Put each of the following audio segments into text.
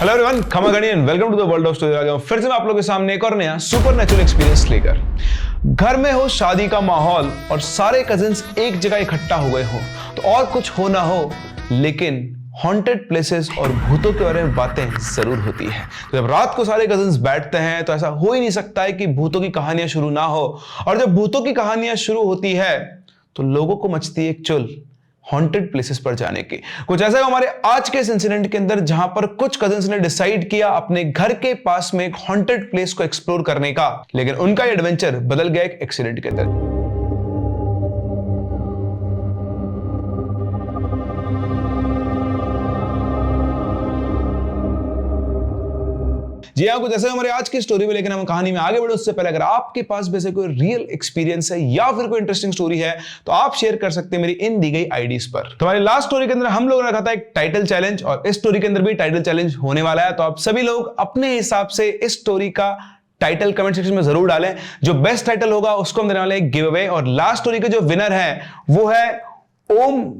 Hello everyone, खमा गणी and welcome to the world of story. आ गया हूं फिर से मैं आप लोगों के सामने एक और नया सुपरनैचुरल एक्सपीरियंस लेकर। घर में हो शादी का माहौल और सारे कजिन्स एक जगह इकट्ठा हो गए हो तो और कुछ हो ना हो, लेकिन हॉन्टेड प्लेसेस और भूतों के बारे में बातें जरूर होती है। तो जब रात को सारे कजिन्स बैठते हैं तो ऐसा हो ही नहीं सकता है कि भूतों की कहानियां शुरू ना हो। और जब भूतों की कहानियां शुरू होती है तो लोगों को मचती है एक चुल हॉन्टेड प्लेसेस पर जाने की। कुछ ऐसा है हमारे आज के इस इंसिडेंट के अंदर, जहां पर कुछ कजिन्स ने डिसाइड किया अपने घर के पास में एक हॉन्टेड प्लेस को एक्सप्लोर करने का, लेकिन उनका एडवेंचर बदल गया एक एक्सीडेंट के अंदर। जी हाँ, कुछ ऐसे हमारे आज की स्टोरी में, लेकिन हम कहानी में आगे बढ़े उससे पहले अगर आपके पास वैसे कोई रियल एक्सपीरियंस है या फिर कोई इंटरेस्टिंग स्टोरी है तो आप शेयर कर सकते हैं मेरी इन दी गई आईडीज पर। तो हमारी लास्ट स्टोरी के अंदर हम लोगों ने रखा था एक टाइटल चैलेंज, और इस स्टोरी के अंदर भी टाइटल चैलेंज होने वाला है। तो आप सभी लोग अपने हिसाब से इस स्टोरी का टाइटल कमेंट सेक्शन में जरूर डालें। जो बेस्ट टाइटल होगा उसको हम देने वाले हैं गिव अवे। और लास्ट स्टोरी के जो विनर है वो है ओम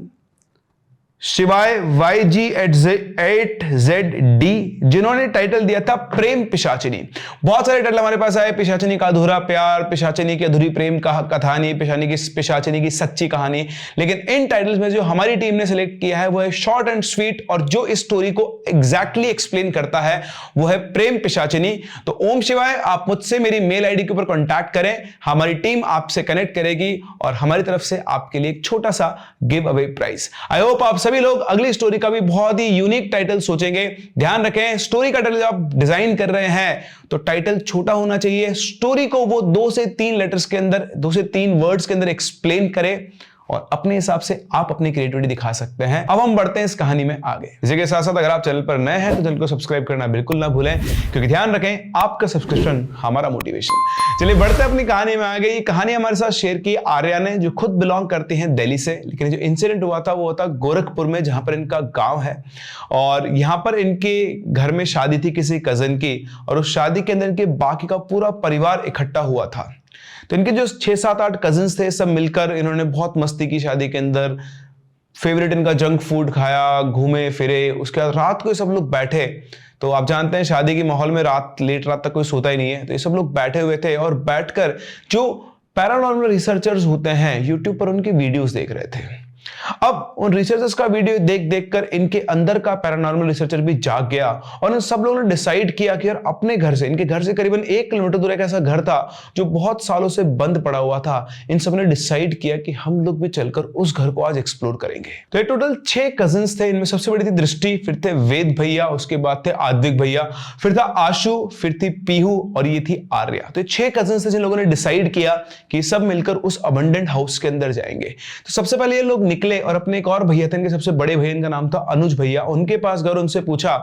शिवाय YG8ZD, जिन्होंने टाइटल दिया था प्रेम पिशाचिनी। बहुत सारे टाइटल हमारे पास आए, पिशाचिनी का अधूरा प्यार, पिशाचिनी की अधूरी प्रेम का कहानी, पिशाचिनी की सच्ची कहानी। लेकिन इन टाइटल्स में जो हमारी टीम ने सिलेक्ट किया है वो है शॉर्ट एंड स्वीट, और जो इस स्टोरी को एग्जैक्टली एक्सप्लेन करता है वो है प्रेम पिशाचिनी। तो ओम शिवाय, आप मुझसे मेरी मेल आईडी के ऊपर कॉन्टैक्ट करें, हमारी टीम आपसे कनेक्ट करेगी और हमारी तरफ से आपके लिए एक छोटा सा give away prize. I hope आप सभी लोग अगली स्टोरी का भी बहुत ही यूनिक टाइटल सोचेंगे। ध्यान रखें, स्टोरी का टाइटल जब आप डिजाइन कर रहे हैं तो टाइटल छोटा होना चाहिए। स्टोरी को वो 2 से 3 लेटर्स के अंदर, 2 से 3 वर्ड्स के अंदर एक्सप्लेन करे और अपने हिसाब से आप अपनी क्रिएटिविटी दिखा सकते हैं। अब हम बढ़ते हैं इस कहानी में आगे। इसी के साथ साथ अगर आप चैनल पर नए हैं तो चैनल को सब्सक्राइब करना बिल्कुल ना भूलें, क्योंकि ध्यान रखें आपका सब्सक्रिप्शन हमारा मोटिवेशन। चलिए बढ़ते हैं अपनी कहानी में आगे। ये कहानी हमारे साथ शेयर की आर्या ने, जो खुद बिलोंग करती हैं दिल्ली से, लेकिन जो इंसिडेंट हुआ था वो था गोरखपुर में, जहां पर इनका गांव है। और यहां पर इनके घर में शादी थी किसी कजन की, और उस शादी के अंदर इनके बाकी का पूरा परिवार इकट्ठा हुआ था। तो इनके जो 6, 7, 8 कजिन्स थे, सब मिलकर इन्होंने बहुत मस्ती की शादी के अंदर। फेवरेट इनका जंक फूड खाया, घूमे फिरे। उसके बाद रात को सब लोग बैठे, तो आप जानते हैं शादी के माहौल में लेट रात तक कोई सोता ही नहीं है। तो ये सब लोग बैठे हुए थे और बैठकर जो पैरानॉर्मल रिसर्चर्स होते हैं यूट्यूब पर उनकी वीडियोस देख रहे थे। अब उन रिसर्चर्स का वीडियो देख देख कर इनके अंदर का पैरानॉर्मल रिसर्चर भी जाग गया, और उन सब लोगों ने डिसाइड किया कि यार अपने घर से, इनके घर से करीबन 1 किलोमीटर दूर एक ऐसा घर था जो बहुत सालों से बंद पड़ा हुआ था। इन सब ने डिसाइड किया कि हम लोग भी चलकर उस घर को आज एक्सप्लोर करेंगे। तो ये टोटल 6 कजिन्स थे। इनमें सबसे बड़ी थी दृष्टि, फिर थे वेद भैया, उसके बाद थे आद्विक भैया, फिर था आशु, फिर थी पीहू, और ये थी आर्या। तो 6 कजिन्स थे जिन लोगों ने डिसाइड किया कि सब मिलकर उस अबंडेंट हाउस के अंदर जाएंगे। तो सबसे पहले ये लोग निकले और अपने एक और भैया थे, इनके सबसे बड़े भैया, इनका नाम था अनुज भैया, उनके पास गए। उनसे पूछा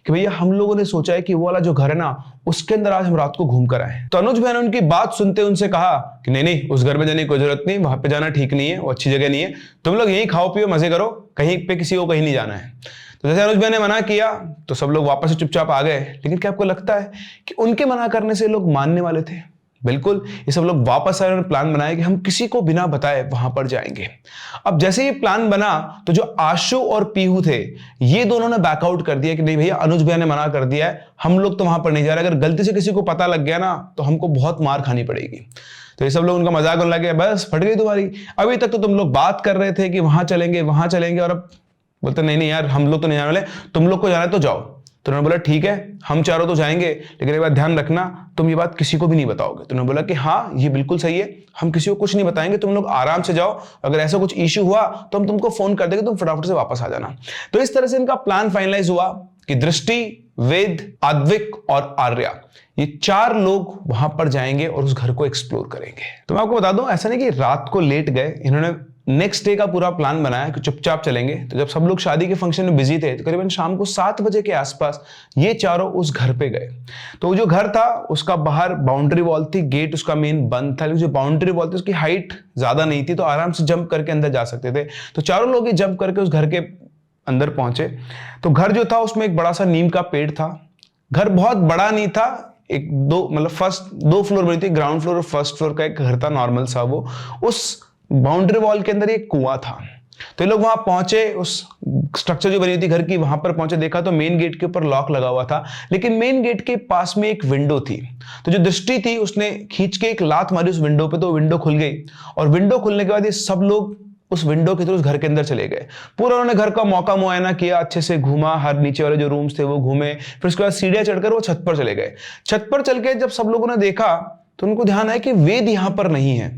कि भैया हम लोगों ने सोचा है कि वो वाला जो घर है ना उसके अंदर आज हम रात को घूम कर आए। तो अनुज भैया ने उनकी बात सुनते उनसे कहा कि नहीं नहीं, उस घर में जाने की कोई जरूरत नहीं, वहां पे जाना ठीक नहीं है, वो अच्छी जगह नहीं है, तुम लोग यहीं खाओ पियो मजे करो, कहीं पे किसी को कहीं नहीं जाना है। तो जैसे अनुज भैया ने मना किया तो सब लोग वापस से चुपचाप आ गए। लेकिन क्या आपको लगता है कि उनके मना करने से लोग मानने वाले थे? बिल्कुल, ये सब लोग वापस आए और प्लान बनाया कि हम किसी को बिना बताए वहां पर जाएंगे। अब जैसे ये प्लान बना तो जो आशु और पीहू थे, ये दोनों ने बैकआउट कर दिया कि नहीं भैया, अनुज भैया ने मना कर दिया है, हम लोग तो वहां पर नहीं जा रहे, अगर गलती से किसी को पता लग गया ना तो हमको बहुत मार खानी पड़ेगी। तो ये सब लोग उनका मजाक उड़ा के बस फट गई तुम्हारी, अभी तक तो तुम लोग बात कर रहे थे कि वहां चलेंगे वहां चलेंगे, और अब बोलते नहीं नहीं यार हम लोग तो नहीं जाने वाले, तुम लोग को जाना है तो जाओ। तो उन्होंने बोला ठीक है, हम चारों तो जाएंगे, लेकिन एक बात ध्यान रखना, तुम ये बात किसी को भी नहीं बताओगे। तो उन्होंने बोला कि हाँ ये बिल्कुल सही है, हम किसी को कुछ नहीं बताएंगे, तुम लोग आराम से जाओ, अगर ऐसा कुछ इश्यू हुआ तो हम तुमको फोन कर देंगे, तुम फटाफट से वापस आ जाना। तो इस तरह से इनका प्लान फाइनलाइज हुआ कि दृष्टि, वेद, आद्विक और आर्या, ये 4 लोग वहां पर जाएंगे और उस घर को एक्सप्लोर करेंगे। तो मैं आपको बता दूं, ऐसा नहीं कि रात को लेट गए, इन्होंने नेक्स्ट डे का पूरा प्लान बनाया कि चुपचाप चलेंगे। तो जब सब लोग शादी के फंक्शन में बिजी थे तो करीबन शाम को 7 बजे के आसपास ये चारों उस घर पे गए। तो जो घर था उसका बाहर बाउंड्री वॉल थी, गेट उसका मेन बंद था, लेकिन जो बाउंड्री वॉल थी उसकी हाइट ज्यादा नहीं थी, तो आराम से जंप करके अंदर जा सकते थे। तो चारों लोग ही जंप करके उस घर के अंदर पहुंचे। तो घर जो था उसमें एक बड़ा सा नीम का पेड़ था। घर बहुत बड़ा नहीं था, एक दो मतलब फर्स्ट 2 फ्लोर बनी थी, ग्राउंड फ्लोर और फर्स्ट फ्लोर का एक घर था नॉर्मल सा। वो उस बाउंड्री वॉल के अंदर एक कुआं था। तो ये लोग वहां पहुंचे, उस स्ट्रक्चर जो बनी हुई थी घर की वहां पर पहुंचे, देखा तो मेन गेट के ऊपर लॉक लगा हुआ था, लेकिन मेन गेट के पास में एक विंडो थी। तो जो दृष्टि थी उसने खींच के एक लात मारी उस विंडो पे, तो विंडो खुल गई। और विंडो खुलने के बाद ये सब लोग उस विंडो के थ्रू उस घर के अंदर चले गए। पूरा उन्होंने घर का मौका मुआयना किया, अच्छे से घूमा, हर नीचे वाले जो रूम्स थे वो घूमे, फिर उसके बाद सीढ़ियां चढ़कर वो छत पर चले गए। छत पर चल के जब सब लोगों ने देखा तो उनको ध्यान आया कि वेद यहां पर नहीं है।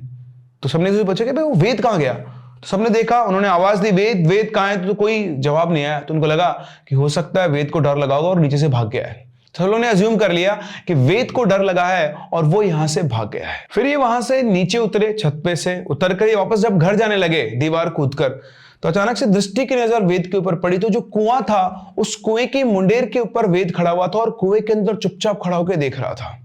तो सबने पूछा कि भाई वो वेद कहां गया। तो सबने देखा, उन्होंने आवाज दी वेद वेद कहां है, तो कोई जवाब नहीं आया। तो उनको लगा कि हो सकता है वेद को डर लगा होगा और नीचे से भाग गया है। सब लोगों ने अज्यूम कर लिया कि वेद को डर लगा है और वो यहां से भाग गया है। फिर ये वहां से नीचे उतरे, छत पे से उतर कर ये वापस जब घर जाने लगे दीवार कूदकर, तो अचानक से दृष्टि की नजर वेद के ऊपर पड़ी। तो जो कुआं था उस कुएं की मुंडेर के ऊपर वेद खड़ा हुआ था और कुएं के अंदर चुपचाप खड़ा होकर देख रहा था।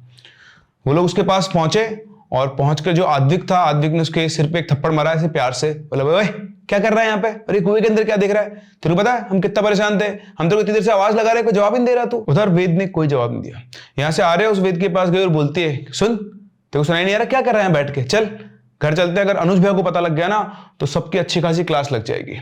वो लोग उसके पास पहुंचे और पहुंचकर जो आद्विक था, आद्विक ने उसके सिर पे एक थप्पड़ मारा ऐसे प्यार से, बोला भाई क्या कर रहा है यहाँ पे, अरे कुएं के अंदर क्या देख रहा है, तेरे को पता है हम कितना परेशान थे, हम तो इतनी देर से आवाज लगा रहे, कोई जवाब ही नहीं दे रहा। तू उधर वेद ने कोई जवाब नहीं दिया। यहां से आ रहे उस वेद के पास गए और बोलती है, सुन तेरे को सुनाई नहीं आ रहा, क्या कर रहा है बैठ के, चल घर चलते हैं, अगर अनुज भैया को पता लग गया ना तो सबकी अच्छी खासी क्लास लग जाएगी।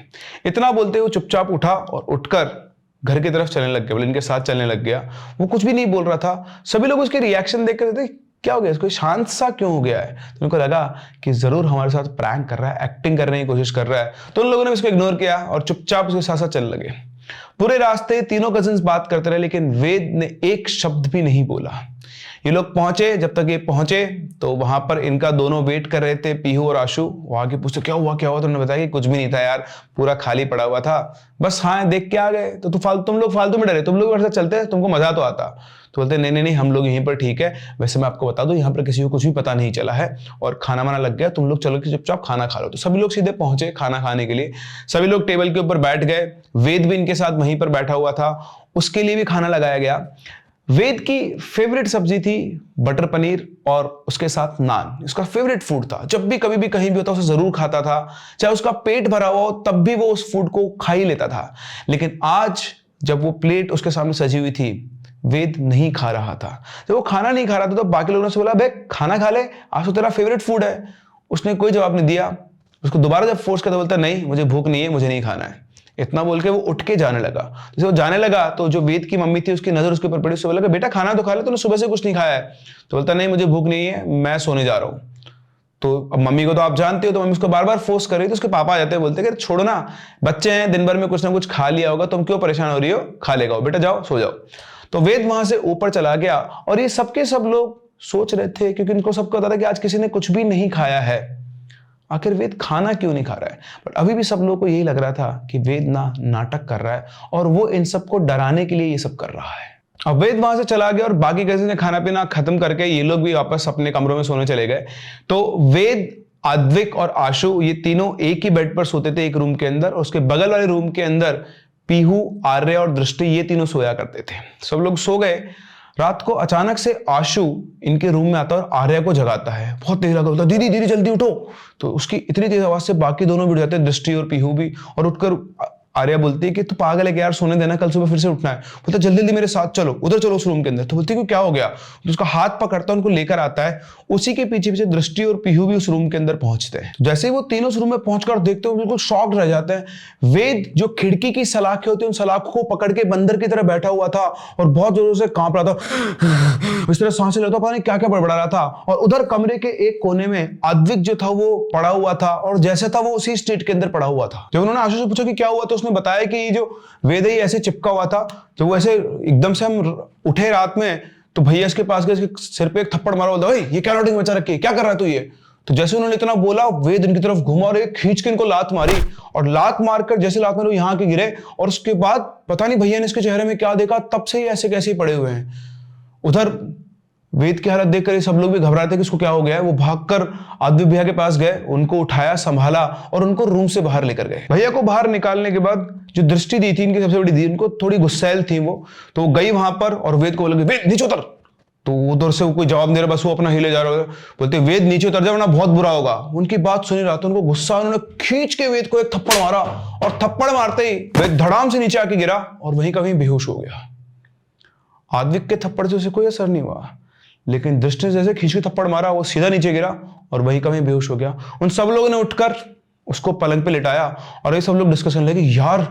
इतना बोलते हुए चुपचाप उठा और उठकर घर की तरफ चलने लग गया, बोले इनके साथ चलने लग गया। वो कुछ भी नहीं बोल रहा था। सभी लोग उसके रिएक्शन देख कर थे, क्या हो गया इसको, शांत सा क्यों हो गया है। तो उनको लगा कि जरूर हमारे साथ प्रैंक कर रहा है, एक्टिंग करने की कोशिश कर रहा है। तो उन लोगों ने इसको इग्नोर किया और चुपचाप उसके साथ साथ चलने लगे। पूरे रास्ते तीनों कजिन्स बात करते रहे, लेकिन वेद ने एक शब्द भी नहीं बोला। ये लोग पहुंचे, जब तक ये पहुंचे तो वहां पर इनका दोनों वेट कर रहे थे, पीहू और आशु। वहां के पूछते क्या हुआ क्या हुआ, तो उन्होंने बताया कि कुछ भी नहीं था यार, पूरा खाली पड़ा हुआ था, बस हाँ देख के आ गए। तो तुम लोग फालतू में डरे, तुम लोग साथ चलते, तुमको मजा तो आता। तो बोलते नहीं नहीं नहीं, हम लोग यहीं पर ठीक है, वैसे मैं आपको बता दूं यहाँ पर किसी को कुछ भी पता नहीं चला है और खाना वाना लग गया, तुम लोग चलो कि चुपचाप खाना खा लो। तो सभी लोग सीधे पहुंचे खाना खाने के लिए। सभी लोग टेबल के ऊपर बैठ गए, वेद भी इनके साथ वहीं पर बैठा हुआ था, उसके लिए भी खाना लगाया गया। वेद की फेवरेट सब्जी थी बटर पनीर और उसके साथ नान, इसका फेवरेट फूड था। जब भी कभी भी कहीं भी होता उसे जरूर खाता था, चाहे उसका पेट भरा हुआ हो तब भी वो उस फूड को खा ही लेता था। लेकिन आज जब वो प्लेट उसके सामने सजी हुई थी, वेद नहीं खा रहा था। जब वो खाना नहीं खा रहा था तो बाकी लोगों ने बोला बे खाना खा ले, आज तो तेरा फेवरेट फूड है। उसने कोई जवाब नहीं दिया। उसको दोबारा जब फोर्स करता बोलता नहीं मुझे भूख नहीं है, मुझे नहीं खाना है। इतना बोल के वो उठ के जाने लगा। जैसे वो जाने लगा तो जो वेद की मम्मी थी उसकी नजर उसके ऊपर पड़ी, उससे बोला बेटा खाना तो खा ले, तूने सुबह से कुछ नहीं खाया है। तो बोलता नहीं मुझे भूख नहीं है, मैं सोने जा रहा हूँ। तो अब मम्मी को तो आप जानते हो, तो मम्मी उसको बार बार फोर्स कर रही, तो उसके पापा आ जाते हैं, बोलते कि छोड़ो ना, बच्चे हैं, दिन भर में कुछ ना कुछ खा लिया होगा, तुम क्यों परेशान हो रही हो, खा लेगा बेटा, जाओ सो जाओ। तो वेद वहां से ऊपर चला गया और ये सबके सब लोग सोच रहे थे, क्योंकि इनको सबको पता था कि आज किसी ने कुछ भी नहीं खाया है, आखिर वेद खाना क्यों नहीं खा रहा है। बट अभी भी सब लोगों को यही लग रहा था कि वेद ना नाटक कर रहा है और वो इन सबको डराने के लिए ये सब कर रहा है। अब वेद वहां से चला गया और बाकी कजिन ने खाना पीना खत्म करके ये लोग भी वापस अपने कमरों में सोने चले गए। तो वेद, आद्विक और आशु ये तीनों एक ही बेड पर सोते थे एक रूम के अंदर, और उसके बगल वाले रूम के अंदर पीहू, आर्य और दृष्टि ये तीनों सोया करते थे। सब लोग सो गए। रात को अचानक से आशु इनके रूम में आता है और आर्या को जगाता है, बहुत तेज लगा, बोलता दीदी दीदी जल्दी उठो। तो उसकी इतनी तेज आवाज से बाकी दोनों भी उठ जाते हैं, दृष्टि और पीहू भी, और उठकर आर्या बोलती है कि तू पागल है कि यार, सोने देना, कल सुबह फिर से उठना है। बोलता जल्दी जल्दी मेरे साथ चलो, उधर चलो उस रूम के अंदर। तो बोलती है क्या हो गया। तो उसका हाथ पकड़ता है, उनको लेकर आता है। उसी के पीछे पीछे दृष्टि और पीहू भी उस रूम के अंदर पहुंचते हैं। जैसे ही वो तीनों उस रूम में पहुंचकर देखते हैं, बिल्कुल शॉक्ड रह जाते हैं। वेद जो खिड़की की सलाखें होती है उन सलाखों को पकड़ के बंदर की तरह बैठा हुआ था और बहुत जोरों से कांप रहा था, इस तरह सांसें लेता, पता नहीं क्या क्या बड़बड़ा रहा था। और उधर कमरे के एक कोने में आद्विक जो था वो पड़ा हुआ था, और जैसे था वो उसी स्टेट के अंदर पड़ा हुआ था। जब उन्होंने आशु से पूछा कि क्या हुआ, तो उसने बताया कि ये जो वेद ही ऐसे चिपका हुआ था। तो वो ऐसे एकदम से हम उठे रात में, तो भैया इसके पास गए, इसके सिर पे एक थप्पड़ मारा, बोलता ये क्या नोटिंग बचा रखी है, क्या कर रहा है तू ये। तो जैसे उन्होंने इतना बोला, वेद इनकी तरफ घुमा और एक खींच के इनको लात मारी, और लात मारकर जैसे लात मारी यहाँ के गिरे, और उसके बाद पता नहीं भैया ने इसके चेहरे में क्या देखा, तब से ही ऐसे कैसे पड़े हुए हैं। उधर वेद की हालत देखकर सब लोग भी घबराते कि इसको क्या हो गया है। वो भागकर आद्विक भैया के पास गए, उनको उठाया, संभाला और उनको रूम से बाहर लेकर गए। भैया को बाहर निकालने के बाद जो दृष्टि दी थी इनकी सबसे बड़ी दी, उनको थोड़ी गुस्सैल थी वो, तो गई वहां पर और वेद को बोले वेद नीचे उतर। तो उधर से वो कोई जवाब दे रहा, बस वो अपना हिले जा रहा है। बोलते वेद नीचे उतर जा वरना बहुत बुरा होगा। उनकी बात सुनी रहा था, उनको गुस्सा, उन्होंने खींच के वेद को एक थप्पड़ मारा, और थप्पड़ मारते ही वेद धड़ाम से नीचे आके गिरा और वहीं का वहीं बेहोश हो गया। आद्विक के थप्पड़ से उसे कोई असर नहीं हुआ, लेकिन दृष्टि जैसे खींच के थप्पड़ मारा, वो सीधा नीचे गिरा और वहीं का वहीं बेहोश हो गया। उन सब लोगों ने उठकर उसको पलंग पे लिटाया और ये सब लोग डिस्कशन लगे, यार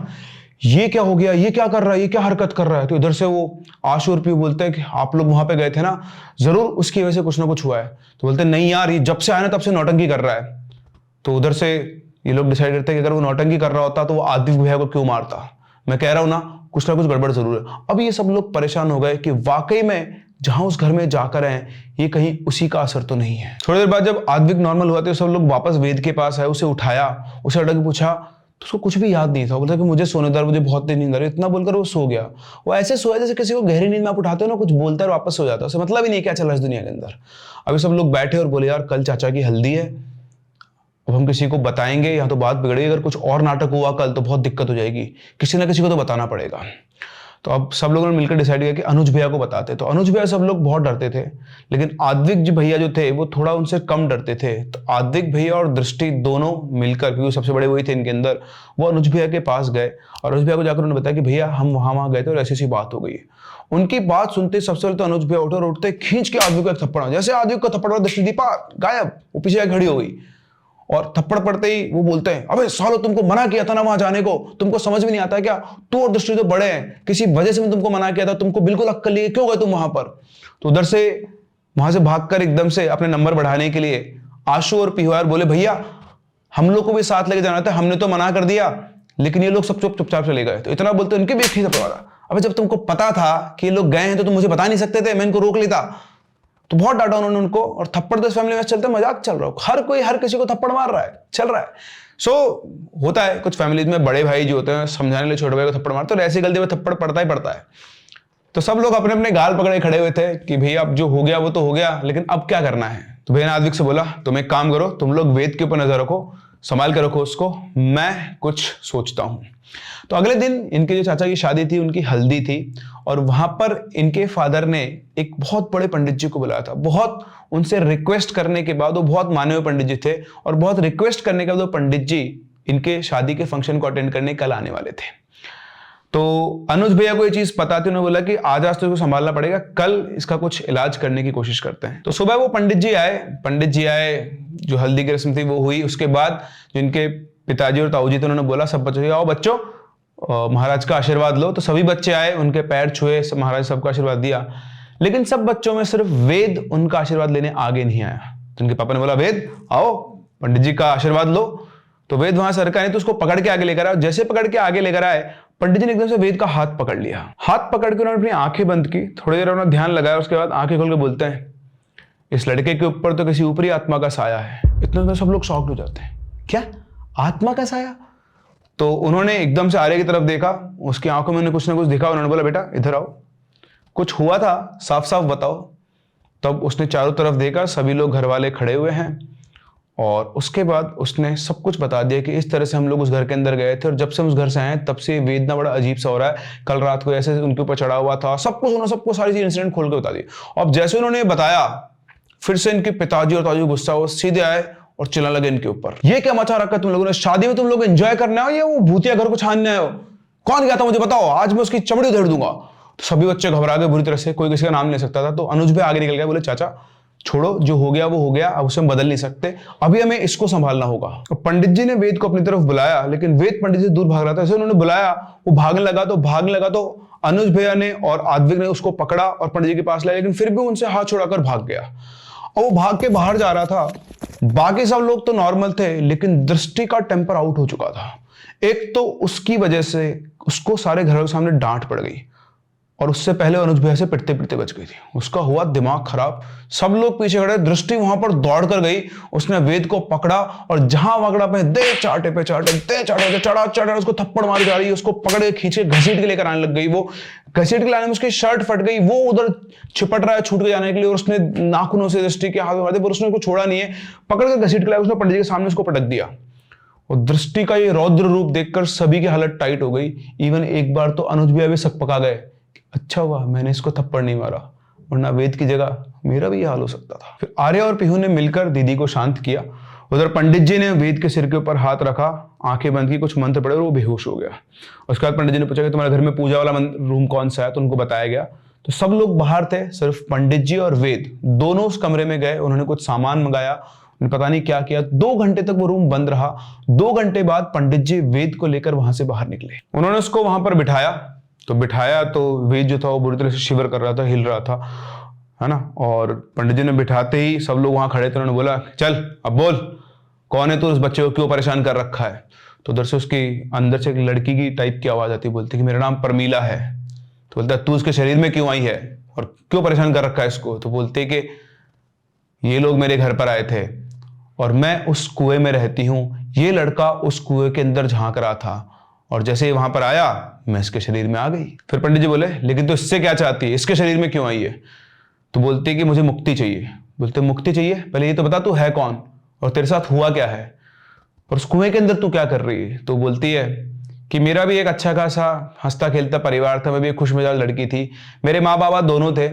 ये क्या हो गया, ये क्या कर रहा है, ये क्या हरकत कर रहा है। तो इधर से वो आशु और पीयू बोलते हैं कि आप लोग वहां पे गए थे ना, जरूर उसकी वजह से कुछ ना कुछ हुआ है। तो बोलते हैं नहीं यार, ये जब से आया ना तब से नौटंकी कर रहा है। तो उधर से ये लोग डिसाइड करते हैं कि अगर वो नौटंकी कर रहा होता तो वो आदित्य भैया को क्यों मारता। मैं कह रहा हूं ना कुछ गड़बड़ जरूर है। अब ये सब लोग परेशान हो गए कि वाकई में जहां उस घर में जाकर आए ये कहीं उसी का असर तो नहीं है। थोड़ी देर बाद जब आद्विक नॉर्मल हुआ तो सब लोग वापस वेद के पास आए, उसे उठाया, उसे अटक पूछा तो उसको कुछ भी याद नहीं था। बोलता कि मुझे सोने दर, मुझे बहुत नींद आ रही, इतना बोलकर वो सो गया। वो ऐसे सोया जैसे किसी को गहरी नींद में आप उठाते हो ना, कुछ बोलता है और वापस सो जाता है, उसे मतलब ही नहीं क्या चल रहा है इस दुनिया के अंदर। अभी सब लोग बैठे और बोले यार कल चाचा की हल्दी है, अब हम किसी को बताएंगे या तो बात बिगड़ेगी, अगर कुछ और नाटक हुआ कल तो बहुत दिक्कत हो जाएगी, किसी ना किसी को तो बताना पड़ेगा। तो अब सब लोगों ने मिलकर डिसाइड किया कि अनुज भैया को बताते। तो अनुज भैया सब लोग बहुत डरते थे, लेकिन आद्विक जी भैया जो थे वो थोड़ा उनसे कम डरते थे। तो आद्विक भैया और दृष्टि दोनों मिलकर, क्योंकि सबसे बड़े वही थे इनके अंदर, वो अनुज भैया के पास गए और अनुज भैया को जाकर उन्होंने बताया कि भैया हम वहां गए थे और ऐसी ऐसी बात हो गई। उनकी बात सुनते सबसे पहले तो अनुज भैया उठे और उठते खींच के आद्विक को एक थप्पड़, जैसे आद्विक को थप्पड़, दृष्टि दीपा गायब, वो पीछे खड़ी हो गई। और थप्पड़ पड़ते ही वो बोलते हैं अबे सालो तुमको मना किया था ना वहां जाने को, तुमको समझ में नहीं आता क्या, तू और दृष्टि तो बड़े हैं, किसी वजह से मैं तुमको मना किया था, तुमको बिल्कुल अक्ल नहीं है, क्यों गए तुम वहां पर। तो उधर से वहां से भागकर एकदम से अपने नंबर बढ़ाने के लिए आशु और पीहू बोले भैया हम लोग को भी साथ लेके जाना था, हमने तो मना कर दिया लेकिन ये लोग सब चुपचाप चले गए। तो इतना बोलते उनके भी एक ही थप्पड़ मारा। अबे जब तुमको पता था कि ये लोग गए हैं तो तुम मुझे बता नहीं सकते थे, मैं इनको रोक लेता। तो बहुत डांटा उन्होंने उनको। और थप्पड़ तो इस फैमिली में चलते मजाक चल रहा हो, हर कोई हर किसी को थप्पड़ मार रहा है, चल रहा है। सो होता है कुछ फैमिलीज में बड़े भाई जो होते हैं समझाने के लिए छोटे भाई को थप्पड़ मारते, और ऐसी गलती में थप्पड़ पड़ता ही पड़ता है। तो सब लोग अपने अपने गाल पकड़े खड़े हुए थे कि भैया अब जो हो गया वो तो हो गया, लेकिन अब क्या करना है। तो भैया ने आद्विक से बोला तुम एक काम करो, तुम लोग वेद के ऊपर नजर रखो, संभाल के रखो उसको, मैं कुछ सोचता हूं। तो अगले दिन इनके जो चाचा की शादी थी उनकी हल्दी थी, और वहां पर इनके फादर ने एक बहुत बड़े पंडित जी को बुलाया था। बहुत उनसे रिक्वेस्ट करने के बाद, वो बहुत माने हुए पंडित जी थे, और बहुत रिक्वेस्ट करने के बाद वो पंडित जी इनके शादी के फंक्शन को अटेंड करने कल आने वाले थे। तो अनुज भैया को ये चीज पता थी, उन्होंने बोला कि आज तो इसको संभालना पड़ेगा, कल इसका कुछ इलाज करने की कोशिश करते हैं। तो सुबह वो पंडित जी आए, जो हल्दी की रस्म थी वो हुई। उसके बाद जो इनके पिताजी और ताऊ जी थे उन्होंने बोला सब बच्चों आओ बच्चों महाराज का आशीर्वाद लो। तो सभी बच्चे आए, उनके पैर छुए, महाराज सबका आशीर्वाद दिया। लेकिन सब बच्चों में सिर्फ वेद उनका आशीर्वाद लेने आगे नहीं आया। तो उनके पापा ने बोला वेद आओ पंडित जी का आशीर्वाद लो। तो वेद वहां सरका नहीं, तो उसको पकड़ के आगे लेकर आया। जैसे पकड़ के आगे लेकर आए, पंडित जी ने एकदम से वेद का हाथ पकड़ लिया। हाथ पकड़ के उन्होंने अपनी आंखें बंद की, थोड़ी देर उन्होंने ध्यान लगाया, उसके बाद आंखें खोल के बोलते हैं इस लड़के के ऊपर तो किसी ऊपरी आत्मा का साया है। इतना तो सब लोग शॉक्ड हो जाते हैं, क्या आत्मा का साया। तो उन्होंने एकदम से आर्य की तरफ देखा, उसकी आंखों में कुछ ना कुछ दिखा। उन्होंने बोला बेटा इधर आओ, कुछ हुआ था साफ साफ बताओ। तब उसने चारों तरफ देखा, सभी लोग घर वाले खड़े हुए हैं, और उसके बाद उसने सब कुछ बता दिया कि इस तरह से हम लोग उस घर के अंदर गए थे, और जब से हम उस घर से आए तब से वेदना बड़ा अजीब सा हो रहा है, कल रात को ऐसे उनके ऊपर चढ़ा हुआ था। सब कुछ उन्होंने सबको सारी चीज इंसिडेंट खोल के बता दी। अब जैसे उन्होंने बताया, फिर से इनके पिताजी और ताऊ गुस्सा हो, सीधे आए और चिल्लाने लगे इनके ऊपर, ये क्या मचा रखा तुम लोगों ने, शादी में तुम लोग एंजॉय करने आओ या वो भूतिया घर को छानने आए हो, कौन गया था मुझे बताओ, आज मैं उसकी चमड़ी उधेड़ दूंगा। तो सभी बच्चे घबरा गए बुरी तरह से, कोई किसी का नाम ले सकता था। तो अनुज भाई आगे निकल गया, बोले चाचा छोड़ो, जो हो गया वो हो गया, अब उसे हम बदल नहीं सकते, अभी हमें इसको संभालना होगा। तो पंडित जी ने वेद को अपनी तरफ बुलाया, लेकिन वेद पंडित जी दूर भाग रहा था। ऐसे उन्होंने बुलाया, वो भागने लगा तो अनुज भैया ने और आद्विक ने उसको पकड़ा और पंडित जी के पास लाया, लेकिन फिर भी उनसे हाथ छुड़ाकर भाग गया। और वो भाग के बाहर जा रहा था। बाकी सब लोग तो नॉर्मल थे, लेकिन दृष्टि का टेम्पर आउट हो चुका था। एक तो उसकी वजह से उसको सारे घर के सामने डांट पड़ गई, और उससे पहले अनुज भैया से पिटते पिटते बच गई थी। उसका हुआ दिमाग खराब, सब लोग पीछे खड़े। दृष्टि वहां पर दौड़ कर गई, उसने वेद को पकड़ा और जहां वगड़ा पे दे चाटे पे चाटे, दे चाटे चढ़ा उसको थप्पड़ मारी जा रही है। उसको पकड़े खींचे घसीट के लेकर आने लग गई। वो घसीट के लाने में उसकी शर्ट फट गई, वो उधर छिपट रहा है छूट के जाने के लिए, और उसने नाखूनों से दृष्टि के हाथ में मारे, पर उसने उसको छोड़ा नहीं है। पकड़ कर घसीट के लाया, उसने पंडित जी के सामने उसको पटक दिया। और दृष्टि का ये रौद्र रूप देखकर सभी की हालत टाइट हो गई। इवन एक बार तो अनुज भैया भी सक पका गए, अच्छा हुआ मैंने इसको थप्पड़ नहीं मारा, वरना वेद की जगह मेरा भी हाल हो सकता था। फिर आर्य और पीहू ने मिलकर दीदी को शांत किया। उधर पंडित जी ने वेद के सिर के ऊपर हाथ रखा, आंखें बंद की, कुछ मंत्र पड़े और वो बेहोश हो गया। उसके बाद पंडित जी ने पूछा कि तुम्हारे घर में पूजा वाला रूम कौन सा है, तो उनको बताया गया। तो सब लोग बाहर थे, सिर्फ पंडित जी और वेद दोनों उस कमरे में गए। उन्होंने कुछ सामान मंगाया, पता नहीं क्या किया, 2 घंटे तक वो रूम बंद रहा। 2 घंटे बाद पंडित जी वेद को लेकर वहां से बाहर निकले। उन्होंने उसको वहां पर बिठाया तो वेद जो था वो बुरी तरह से शिवर कर रहा था, हिल रहा था, है ना। और पंडित जी ने बिठाते ही सब लोग वहां खड़े थे, उन्होंने बोला चल अब बोल, कौन है तू, उस बच्चे को क्यों परेशान कर रखा है। तो उधर से उसकी अंदर से एक लड़की की टाइप की आवाज आती, बोलती कि मेरा नाम परमीला है। तो बोलता तू उसके शरीर में क्यों आई है और क्यों परेशान कर रखा है इसको। तो बोलते कि ये लोग मेरे घर पर आए थे और मैं उस कुएं में रहती हूं, ये लड़का उस कुएं के अंदर झांक रहा था और जैसे ही वहां पर आया मैं इसके शरीर में आ गई। फिर पंडित जी बोले लेकिन तू इससे क्या चाहती है, इसके शरीर में क्यों आई है। तो बोलती कि मुझे मुक्ति चाहिए। बोलते मुक्ति चाहिए, पहले ये तो बता तू है कौन और तेरे साथ हुआ क्या है और उस कुएं के अंदर तू क्या कर रही है। तो बोलती है कि मेरा भी एक अच्छा खासा हंसता खेलता परिवार था, मैं भी एक खुशमिजाज लड़की थी, मेरे माँ बाप दोनों थे,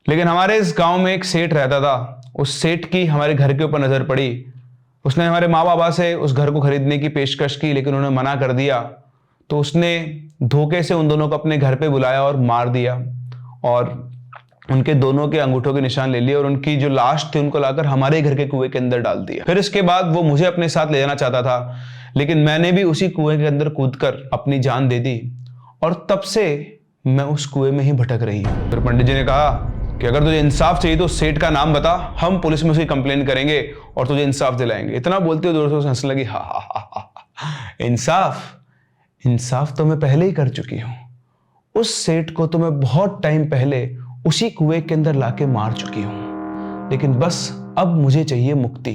लेकिन हमारे इस गांव में एक सेठ रहता था। उस सेठ की हमारे घर के ऊपर नजर पड़ी, उसने हमारे माँ बाबा से उस घर को खरीदने की पेशकश की लेकिन उन्होंने मना कर दिया। तो उसने धोखे से उन दोनों को अपने घर पे बुलाया और मार दिया और उनके दोनों के अंगूठों के निशान ले लिए और उनकी जो लाश थी उनको लाकर हमारे घर के कुएं के अंदर डाल दिया। फिर इसके बाद वो मुझे अपने साथ ले जाना चाहता था लेकिन मैंने भी उसी कुएं के अंदर कूदकर अपनी जान दे दी और तब से मैं उस कुएं में ही भटक रही हूं। फिर पंडित जी ने कहा कि अगर तुझे इंसाफ चाहिए तो सेठ का नाम बता, हम पुलिस में उसकी कंप्लेन करेंगे और तुझे इंसाफ दिलाएंगे। इतना बोलते हुए दोस्तों से हंसने लगी, हा हा हा हा, इंसाफ तो मैं पहले ही कर चुकी हूं। उस सेठ को तो मैं बहुत टाइम पहले उसी कुएं के अंदर लाके मार चुकी हूं, लेकिन बस अब मुझे चाहिए मुक्ति।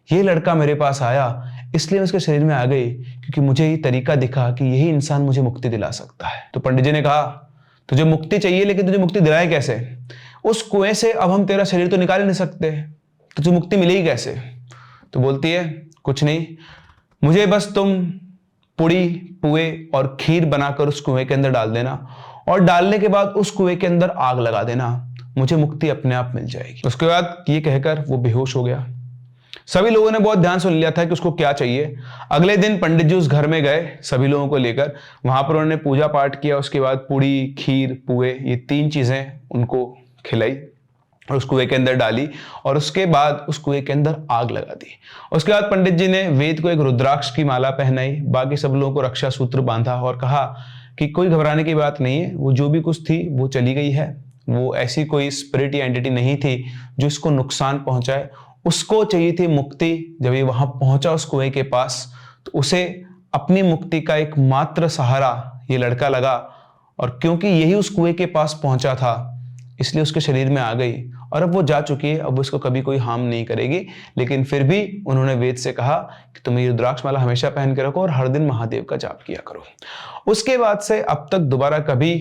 ये लड़का मेरे पास आया इसलिए मैं उसके शरीर में आ गई क्योंकि मुझे ये तरीका दिखा कि यही इंसान मुझे मुक्ति दिला सकता है। तो पंडित जी ने कहा तुझे मुक्ति चाहिए लेकिन तुझे मुक्ति दिलाए कैसे, उस कुएं से अब हम तेरा शरीर तो निकाल ही नहीं सकते, तुझे मुक्ति मिलेगी कैसे। तो बोलती है कुछ नहीं, मुझे बस तुम पुड़ी पुए और खीर बनाकर उस कुएं के अंदर डाल देना और डालने के बाद उस कुएं के अंदर आग लगा देना, मुझे मुक्ति अपने आप मिल जाएगी। उसके बाद ये कहकर वो बेहोश हो गया। सभी लोगों ने बहुत ध्यान सुन लिया था कि उसको क्या चाहिए। अगले दिन पंडित जी उस घर में गए सभी लोगों को लेकर, वहां पर उन्होंने पूजा पाठ किया। उसके बाद पुड़ी खीर पुए ये 3 चीजें उनको खिलाई और उस कुएं के अंदर डाली और उसके बाद उस कुएं के अंदर आग लगा दी। उसके बाद पंडित जी ने वेद को एक रुद्राक्ष की माला पहनाई, बाकी सब लोगों को रक्षा सूत्र बांधा और कहा कि कोई घबराने की बात नहीं है, वो जो भी कुछ थी वो चली गई है, वो ऐसी कोई स्पिरिट या एंटिटी नहीं थी जो इसको नुकसान पहुंचाए। उसको चाहिए थी मुक्ति। जब ये वहां पहुंचा उस कुएं के पास तो उसे अपनी मुक्ति का एक मात्र सहारा ये लड़का लगा और क्योंकि यही उस कुएं के पास पहुंचा था इसलिए उसके शरीर में आ गई और अब वो जा चुकी है, अब उसको कभी कोई हार्म नहीं करेगी। लेकिन फिर भी उन्होंने वेद से कहा कि तुम ये रुद्राक्ष माला हमेशा पहन के रखो और हर दिन महादेव का जाप किया करो। उसके बाद से अब तक दोबारा कभी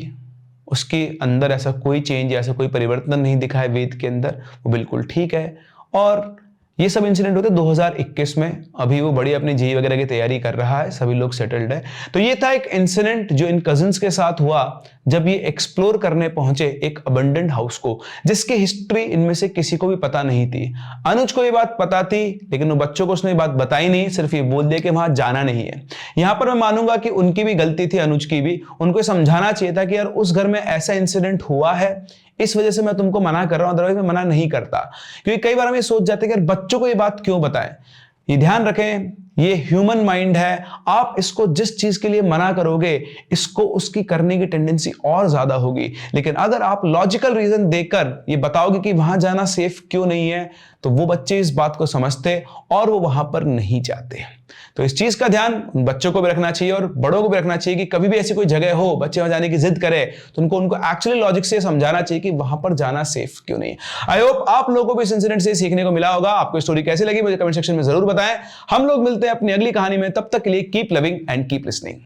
उसके अंदर ऐसा कोई चेंज, ऐसा कोई परिवर्तन नहीं दिखा है वेद के अंदर, वो बिल्कुल ठीक है। और ये सब इंसिडेंट होते 2021 में। अभी वो बड़ी अपनी जेई वगैरह की तैयारी कर रहा है, सभी लोग सेटल्ड है। तो ये था एक इंसिडेंट जो इन कजिन्स के साथ हुआ जब ये एक्सप्लोर करने पहुंचे एक अबंडेंट हाउस को, जिसकी हिस्ट्री इनमें से किसी को भी पता नहीं थी। अनुज को ये बात पता थी लेकिन वो बच्चों को उसने ये बात बताई नहीं, सिर्फ ये बोल दिया कि वहां जाना नहीं है। यहां पर मैं मानूंगा कि उनकी भी गलती थी, अनुज की भी। उनको समझाना चाहिए था कि यार उस घर में ऐसा इंसिडेंट हुआ है, इस वजह से मैं तुमको मना कर रहा हूं, अदरवाइज मैं मना नहीं करता। क्योंकि कई बार हम ये सोच जाते हैं कि बच्चों को ये बात क्यों बताएं। ये ध्यान रखें, ये ह्यूमन माइंड है, आप इसको जिस चीज के लिए मना करोगे इसको उसकी करने की टेंडेंसी और ज्यादा होगी। लेकिन अगर आप लॉजिकल रीजन देकर ये बताओगे कि वहां जाना सेफ क्यों नहीं है, तो वो बच्चे इस बात को समझते और वो वहां पर नहीं जाते। तो इस चीज का ध्यान बच्चों को भी रखना चाहिए और बड़ों को भी रखना चाहिए कि कभी भी ऐसी कोई जगह हो बच्चे वहां जाने की जिद करे तो उनको एक्चुअली लॉजिक से समझाना चाहिए कि वहां पर जाना सेफ क्यों नहीं है। आई होप आप लोगों को भी इस इंसिडेंट से सीखने को मिला होगा। आपको स्टोरी कैसी लगी मुझे कमेंट सेक्शन में जरूर बताएं। हम लोग मिलते हैं अपनी अगली कहानी में, तब तक के लिए keep loving and keep listening.